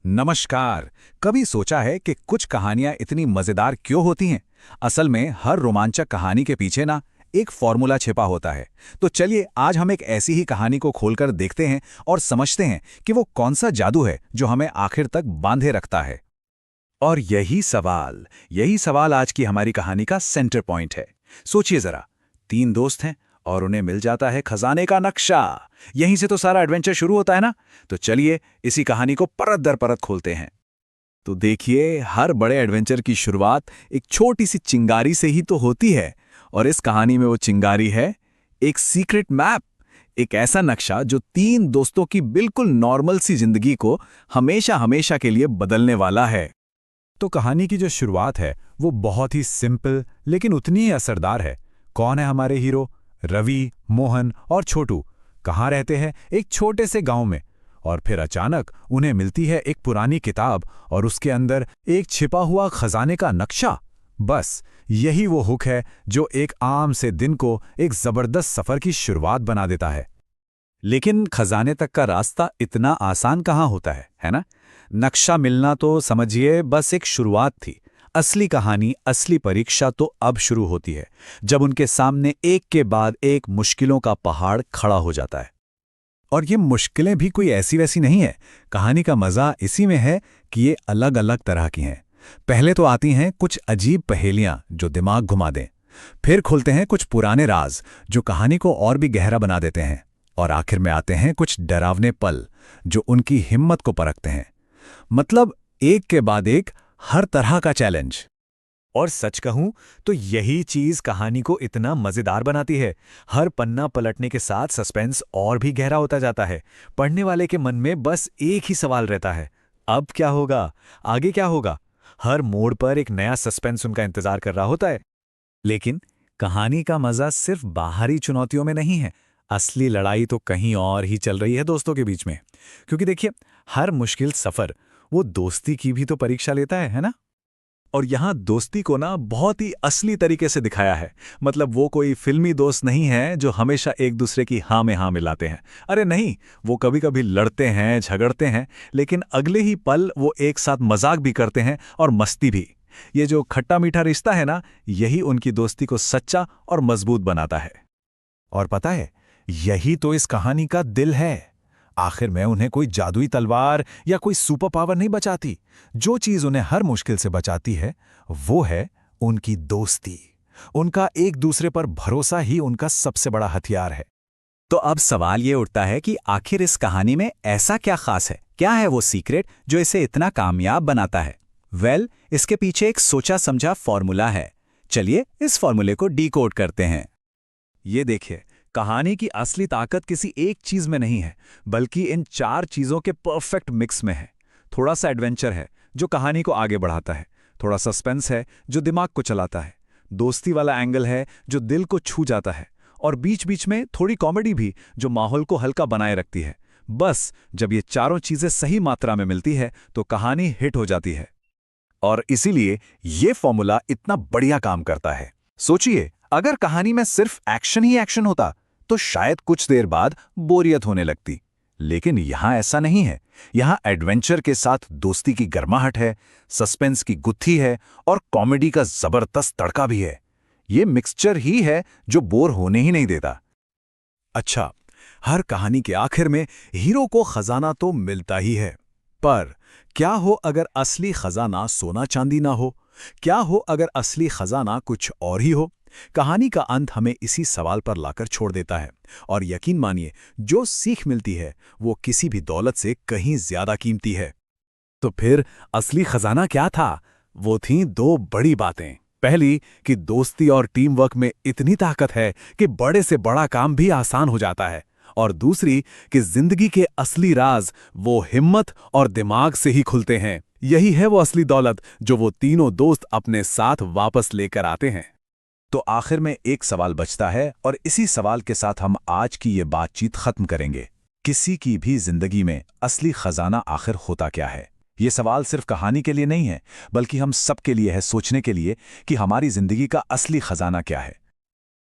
नमस्कार। कभी सोचा है कि कुछ कहानियां इतनी मजेदार क्यों होती हैं? असल में हर रोमांचक कहानी के पीछे ना एक फॉर्मूला छिपा होता है। तो चलिए आज हम एक ऐसी ही कहानी को खोलकर देखते हैं और समझते हैं कि वो कौन सा जादू है जो हमें आखिर तक बांधे रखता है। और यही सवाल आज की हमारी कहानी का सेंटर पॉइंट है। सोचिए जरा, 3 दोस्त हैं और उन्हें मिल जाता है खजाने का नक्शा। यहीं से तो सारा एडवेंचर शुरू होता है ना। तो चलिए इसी कहानी को परत दर परत खोलते हैं। तो देखिए, हर बड़े एडवेंचर की शुरुआत एक छोटी सी चिंगारी से ही तो होती है। और इस कहानी में वो चिंगारी है एक सीक्रेट मैप, एक ऐसा नक्शा जो 3 दोस्तों की बिल्कुल नॉर्मल सी जिंदगी को हमेशा हमेशा के लिए बदलने वाला है। तो कहानी की जो शुरुआत है वो बहुत ही सिंपल लेकिन उतनी ही असरदार है। कौन है हमारे हीरो? रवि, मोहन और छोटू कहाँ रहते हैं? एक छोटे से गांव में। और फिर अचानक उन्हें मिलती है एक पुरानी किताब और उसके अंदर एक छिपा हुआ खजाने का नक्शा। बस यही वो हुक है जो एक आम से दिन को एक जबरदस्त सफर की शुरुआत बना देता है। लेकिन खजाने तक का रास्ता इतना आसान कहाँ होता है ना? नक्शा मिलना तो समझिए बस एक शुरुआत थी। असली कहानी, असली परीक्षा तो अब शुरू होती है, जब उनके सामने एक के बाद एक मुश्किलों का पहाड़ खड़ा हो जाता है। और ये मुश्किलें भी कोई ऐसी वैसी नहीं है। कहानी का मजा इसी में है कि ये अलग अलग तरह की हैं। पहले तो आती हैं कुछ अजीब पहेलियां जो दिमाग घुमा दें। फिर खुलते हैं कुछ पुराने राज जो कहानी को और भी गहरा बना देते हैं। और आखिर में आते हैं कुछ डरावने पल जो उनकी हिम्मत को परखते हैं। मतलब एक के बाद एक हर तरह का चैलेंज। और सच कहूं तो यही चीज कहानी को इतना मजेदार बनाती है। हर पन्ना पलटने के साथ सस्पेंस और भी गहरा होता जाता है। पढ़ने वाले के मन में बस एक ही सवाल रहता है, अब क्या होगा, आगे क्या होगा। हर मोड़ पर एक नया सस्पेंस उनका इंतजार कर रहा होता है। लेकिन कहानी का मजा सिर्फ बाहरी चुनौतियों में नहीं है। असली लड़ाई तो कहीं और ही चल रही है दोस्तों के बीच में। क्योंकि देखिए, हर मुश्किल सफर वो दोस्ती की भी तो परीक्षा लेता है ना? और यहां दोस्ती को ना बहुत ही असली तरीके से दिखाया है। मतलब वो कोई फिल्मी दोस्त नहीं है जो हमेशा एक दूसरे की हाँ में हाँ मिलाते हैं। अरे नहीं, वो कभी कभी लड़ते हैं, झगड़ते हैं, लेकिन अगले ही पल वो एक साथ मजाक भी करते हैं और मस्ती भी। ये जो खट्टा मीठा रिश्ता है ना, यही उनकी दोस्ती को सच्चा और मजबूत बनाता है। और पता है, यही तो इस कहानी का दिल है। आखिर में उन्हें कोई जादुई तलवार या कोई सुपर पावर नहीं बचाती। जो चीज उन्हें हर मुश्किल से बचाती है वो है उनकी दोस्ती। उनका एक दूसरे पर भरोसा ही उनका सबसे बड़ा हथियार है। तो अब सवाल ये उठता है कि आखिर इस कहानी में ऐसा क्या खास है? क्या है वो सीक्रेट जो इसे इतना कामयाब बनाता है? इसके पीछे एक सोचा समझा फॉर्मूला है। चलिए इस फॉर्मूले को डीकोड करते हैं। ये देखिए, कहानी की असली ताकत किसी एक चीज में नहीं है, बल्कि इन 4 चीजों के परफेक्ट मिक्स में है। थोड़ा सा एडवेंचर है जो कहानी को आगे बढ़ाता है, थोड़ा सस्पेंस है जो दिमाग को चलाता है, दोस्ती वाला एंगल है जो दिल को छू जाता है, और बीच बीच में थोड़ी कॉमेडी भी जो माहौल को हल्का बनाए रखती है। बस जब ये चारों चीजें सही मात्रा में मिलती है तो कहानी हिट हो जाती है। और इसीलिए ये फॉर्मूला इतना बढ़िया काम करता है। सोचिए, अगर कहानी में सिर्फ एक्शन ही एक्शन होता तो शायद कुछ देर बाद बोरियत होने लगती। लेकिन यहां ऐसा नहीं है। यहां एडवेंचर के साथ दोस्ती की गर्माहट है, सस्पेंस की गुत्थी है और कॉमेडी का जबरदस्त तड़का भी है। ये मिक्सचर ही है जो बोर होने ही नहीं देता। अच्छा, हर कहानी के आखिर में हीरो को खजाना तो मिलता ही है, पर क्या हो अगर असली खजाना सोना चांदी ना हो? क्या हो अगर असली खजाना कुछ और ही हो? कहानी का अंत हमें इसी सवाल पर लाकर छोड़ देता है। और यकीन मानिए, जो सीख मिलती है वो किसी भी दौलत से कहीं ज्यादा कीमती है। तो फिर असली खजाना क्या था? वो थीं 2 बड़ी बातें। पहली कि दोस्ती और टीम वर्क में इतनी ताकत है कि बड़े से बड़ा काम भी आसान हो जाता है। और दूसरी कि जिंदगी के असली राज वो हिम्मत और दिमाग से ही खुलते हैं। यही है वो असली दौलत जो वो तीनों दोस्त अपने साथ वापस लेकर आते हैं। तो आखिर में एक सवाल बचता है, और इसी सवाल के साथ हम आज की ये बातचीत खत्म करेंगे। किसी की भी जिंदगी में असली खजाना आखिर होता क्या है? ये सवाल सिर्फ कहानी के लिए नहीं है, बल्कि हम सबके लिए है सोचने के लिए कि हमारी जिंदगी का असली खजाना क्या है।